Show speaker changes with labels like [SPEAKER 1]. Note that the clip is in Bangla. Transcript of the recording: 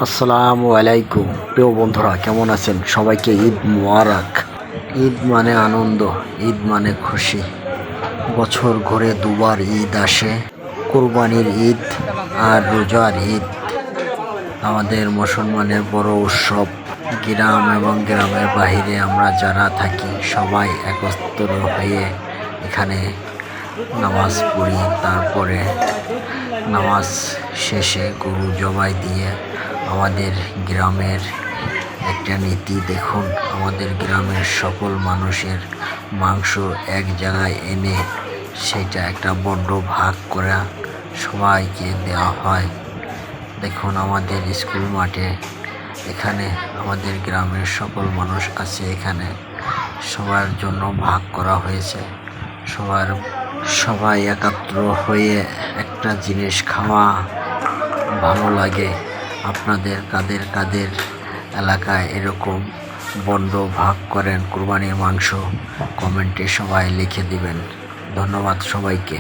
[SPEAKER 1] আসসালামু আলাইকুম প্রিয় বন্ধুরা, কেমন আছেন? সবাইকে ঈদ মুবারক। ঈদ মানে আনন্দ, ঈদ মানে খুশি। বছর ঘুরে দুবার ঈদ আসে, কুরবানির ঈদ আর রোজার ঈদ। আমাদের মুসলমানের বড় উৎসব। গ্রাম এবং গ্রামের বাহিরে আমরা যারা থাকি সবাই একত্র হয়ে এখানে নামাজ পড়ি। তারপরে নামাজ শেষে গরু জবাই দিয়ে আমাদের গ্রামের একটা নীতি দেখুন, আমাদের গ্রামের সকল মানুষের মাংস এক জায়গায় এনে সেটা একটা বড় ভাগ করে সবাইকে দেওয়া হয়। দেখুন আমাদের স্কুল মাঠে, এখানে আমাদের গ্রামের সকল মানুষ আছে, এখানে সবার জন্য ভাগ করা হয়েছে। সবাই একাত্র হয়ে একটা জিনিস খাওয়া ভালো লাগে। আপনাদের কাদের এলাকায় এরকম বন্ড ভাগ করেন কুরবানির মাংস? কমেন্টে সবাই লিখে দিবেন। ধন্যবাদ সবাইকে।